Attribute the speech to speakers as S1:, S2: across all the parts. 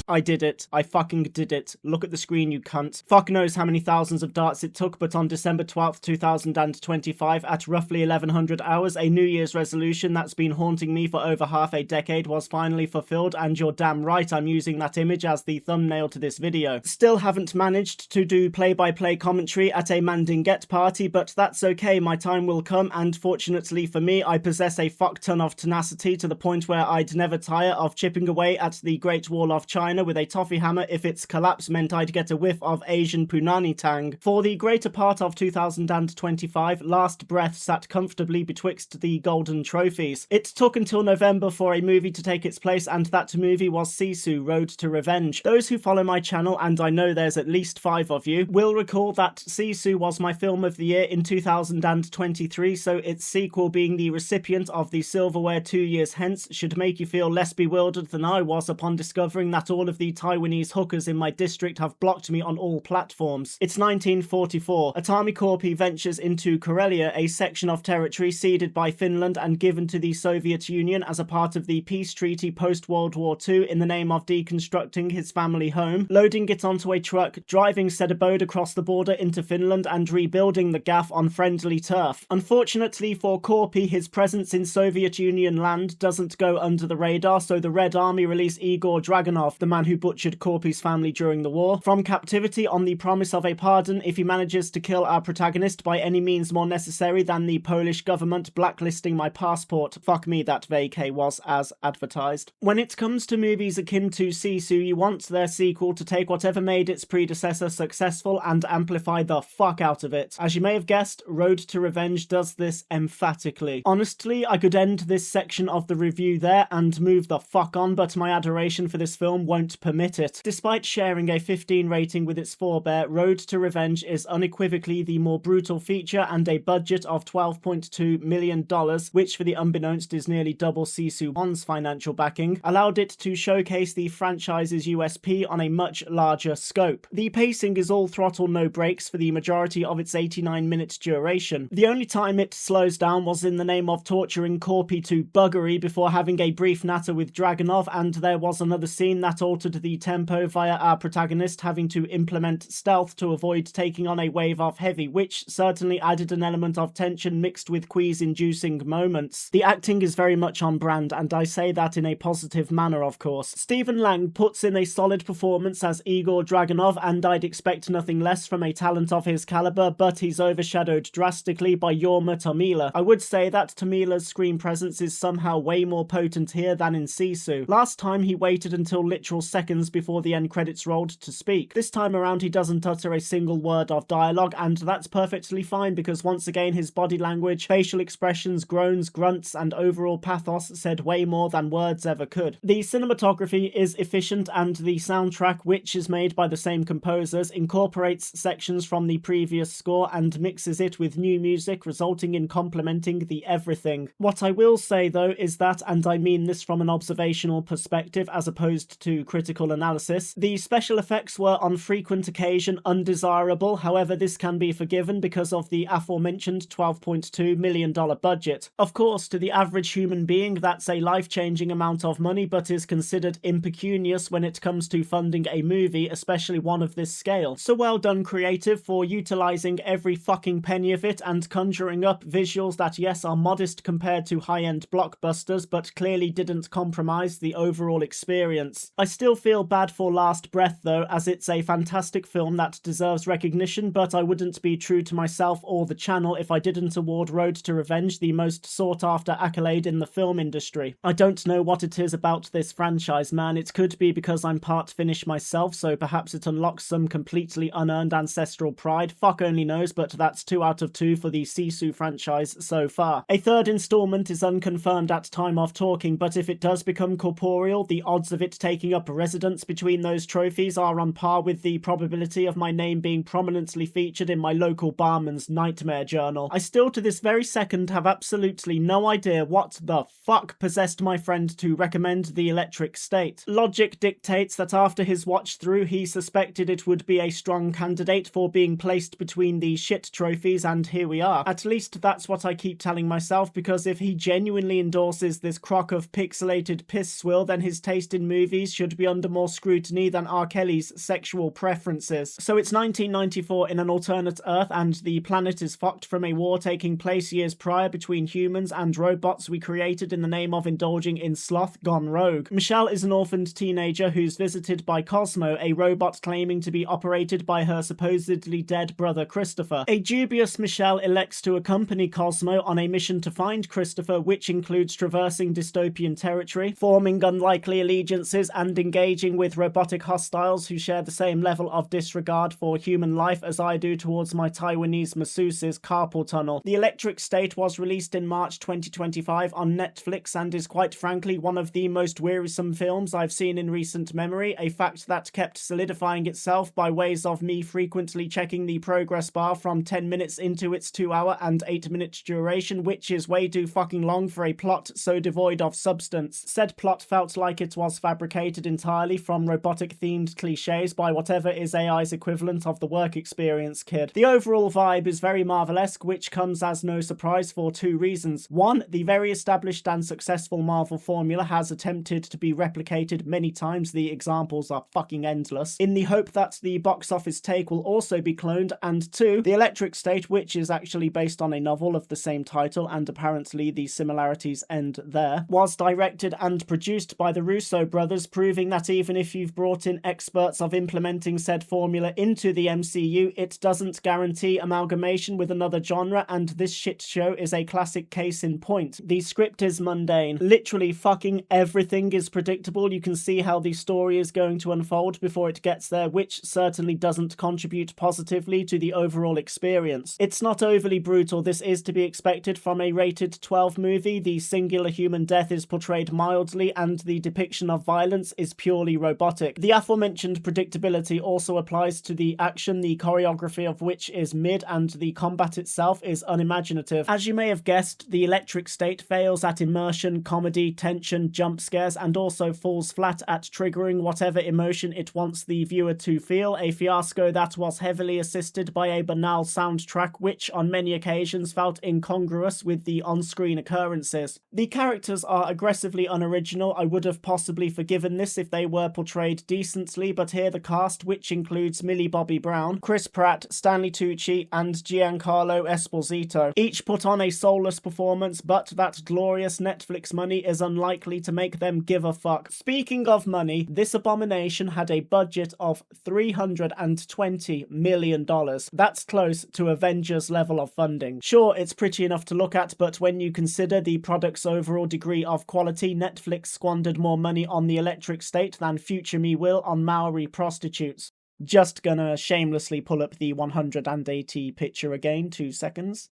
S1: I did it. I fucking did it. Look at the screen, you cunt. Fuck knows how many thousands of darts it took, but on December 12th, 2025, at roughly 1100 hours, a New Year's resolution that's been haunting me for over half a decade was finally fulfilled, and you're damn right I'm using that image as the thumbnail to this video. Still haven't managed to do play-by-play commentary at a Mandinget party, but that's okay, my time will come, and fortunately for me, I possess a fuck ton of tenacity to the point where I'd never tire of chipping away at the Great Wall of China with a toffee hammer if its collapse meant I'd get a whiff of Asian punani tang. For the greater part of 2025, Last Breath sat comfortably betwixt the golden trophies. It took until November for a movie to take its place, and that movie was Sisu: Road to Revenge. Those who follow my channel, and I know there's at least 5 of you, will recall that Sisu was my film of the year in 2023, so its sequel being the recipient of the silverware 2 years hence should make you feel less bewildered than I was upon discovering that all of the Taiwanese hookers in my district have blocked me on all platforms. It's 1944. Atami Corpi ventures into Karelia, a section of territory ceded by Finland and given to the Soviet Union as a part of the peace treaty post-World War II in the name of deconstructing his family home, loading it onto a truck, driving said abode across the border into Finland and rebuilding the gaff on friendly turf. Unfortunately for Corpi, his presence in Soviet Union land doesn't go under the radar, so the Red Army release Igor Dragunov, the man who butchered Corpi's family during the war, from captivity on the promise of a pardon if he manages to kill our protagonist by any means more necessary than the Polish government blacklisting my passport. Fuck me, that vacay was as advertised. When it comes to movies akin to Sisu, you want their sequel to take whatever made its predecessor successful and amplify the fuck out of it. As you may have guessed, Road to Revenge does this emphatically. Honestly, I could end this section of the review there and move the fuck on, but my adoration for this film won't permit it. Despite sharing a 15 rating with its forebear, Road to Revenge is unequivocally the more brutal feature, and a budget of $12.2 million, which for the unbeknownst is nearly double Sisu 1's financial backing, allowed it to showcase the franchise's USP on a much larger scope. The pacing is all throttle no brakes for the majority of its 89-minute duration. The only time it slows down was in the name of torturing Corpi to buggery before having a brief natter with Dragunov, and there was another scene that altered the tempo via our protagonist having to implement stealth to avoid taking on a wave of heavy, which certainly added an element of tension mixed with quease-inducing moments. The acting is very much on brand, and I say that in a positive manner, of course. Stephen Lang puts in a solid performance as Igor Dragunov, and I'd expect nothing less from a talent of his caliber, but he's overshadowed drastically by Jorma Tommila. I would say that Tommila's screen presence is somehow way more potent here than in Sisu. Last time he waited until literal seconds before the end credits rolled to speak. This time around he doesn't utter a single word of dialogue, and that's perfectly fine because once again his body language, facial expressions, groans, grunts, and overall pathos said way more than words ever could. The cinematography is efficient, and the soundtrack, which is made by the same composers, incorporates sections from the previous score and mixes it with new music, resulting in complementing the everything. What I will say though is that, and I mean this from an observational perspective as opposed to critical analysis, the special effects were on frequent occasion undesirable. However, this can be forgiven because of the aforementioned $12.2 million budget. Of course, to the average human being that's a life-changing amount of money, but is considered impecunious when it comes to funding a movie, especially one of this scale. So well done, creative, for utilising every fucking penny of it and conjuring up visuals that yes are modest compared to high-end blockbusters, but clearly didn't compromise the overall experience. I still feel bad for Last Breath though, as it's a fantastic film that deserves recognition, but I wouldn't be true to myself or the channel if I didn't award Road to Revenge the most sought-after accolade in the film industry. I don't know what it is about this franchise, man. It could be because I'm part Finnish myself, so perhaps it unlocks some completely unearned ancestral pride. Fuck only knows, but that's 2 out of 2 for the Sisu franchise so far. A third installment is unconfirmed at time of talking, but if it does become corporeal, the odds of it taking up residence between those trophies are on par with the probability of my name being prominently featured in my local barman's nightmare journal. I still to this very second have absolutely no idea what the fuck possessed my friend to recommend The Electric State. Logic dictates that after his watch through he suspected it would be a strong candidate for being placed between the shit trophies, and here we are. At least that's what I keep telling myself, because if he genuinely endorses this crock of pixelated piss swill, then his taste in movies should should be under more scrutiny than R. Kelly's sexual preferences. So it's 1994 in an alternate Earth, and the planet is fucked from a war taking place years prior between humans and robots we created in the name of indulging in sloth gone rogue. Michelle is an orphaned teenager who's visited by Cosmo, a robot claiming to be operated by her supposedly dead brother Christopher. A dubious Michelle elects to accompany Cosmo on a mission to find Christopher, which includes traversing dystopian territory, forming unlikely allegiances, and engaging with robotic hostiles who share the same level of disregard for human life as I do towards my Taiwanese masseuse's carpal tunnel. The Electric State was released in March 2025 on Netflix and is quite frankly one of the most wearisome films I've seen in recent memory, a fact that kept solidifying itself by ways of me frequently checking the progress bar from 10 minutes into its 2-hour and 8-minute duration, which is way too fucking long for a plot so devoid of substance. Said plot felt like it was fabricated entirely from robotic-themed cliches by whatever is AI's equivalent of the work experience kid. The overall vibe is very Marvel-esque, which comes as no surprise for two reasons. One, the very established and successful Marvel formula has attempted to be replicated many times, the examples are fucking endless, in the hope that the box office take will also be cloned, and two, the Electric State, which is actually based on a novel of the same title and apparently the similarities end there, was directed and produced by the Russo brothers, proving that even if you've brought in experts of implementing said formula into the MCU, it doesn't guarantee amalgamation with another genre, and this shit show is a classic case in point. The script is mundane. Literally fucking everything is predictable. You can see how the story is going to unfold before it gets there, which certainly doesn't contribute positively to the overall experience. It's not overly brutal. This is to be expected from a rated 12 movie. The singular human death is portrayed mildly, and the depiction of violence is purely robotic. The aforementioned predictability also applies to the action, the choreography of which is mid, and the combat itself is unimaginative. As you may have guessed, the Electric State fails at immersion, comedy, tension, jump scares, and also falls flat at triggering whatever emotion it wants the viewer to feel, a fiasco that was heavily assisted by a banal soundtrack which on many occasions felt incongruous with the on-screen occurrences. The characters are aggressively unoriginal. I would have possibly forgiven this if they were portrayed decently, but here the cast, which includes Millie Bobby Brown, Chris Pratt, Stanley Tucci, and Giancarlo Esposito, each put on a soulless performance, but that glorious Netflix money is unlikely to make them give a fuck. Speaking of money, this abomination had a budget of $320 million. That's close to Avengers level of funding. Sure, it's pretty enough to look at, but when you consider the product's overall degree of quality, Netflix squandered more money on the Electric State than future me will on Maori prostitutes. Just gonna shamelessly pull up the 180 picture again, 2 seconds.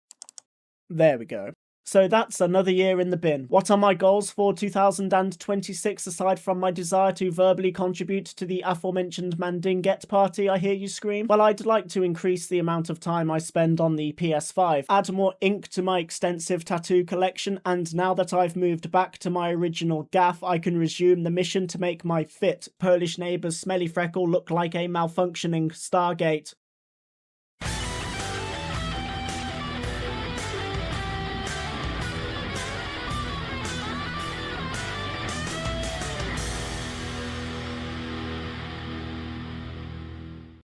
S1: There we go. So that's another year in the bin. What are my goals for 2026 aside from my desire to verbally contribute to the aforementioned Mandinget party, I hear you scream? Well, I'd like to increase the amount of time I spend on the PS5, add more ink to my extensive tattoo collection, and now that I've moved back to my original gaff, I can resume the mission to make my fit Polish neighbour's smelly freckle look like a malfunctioning Stargate.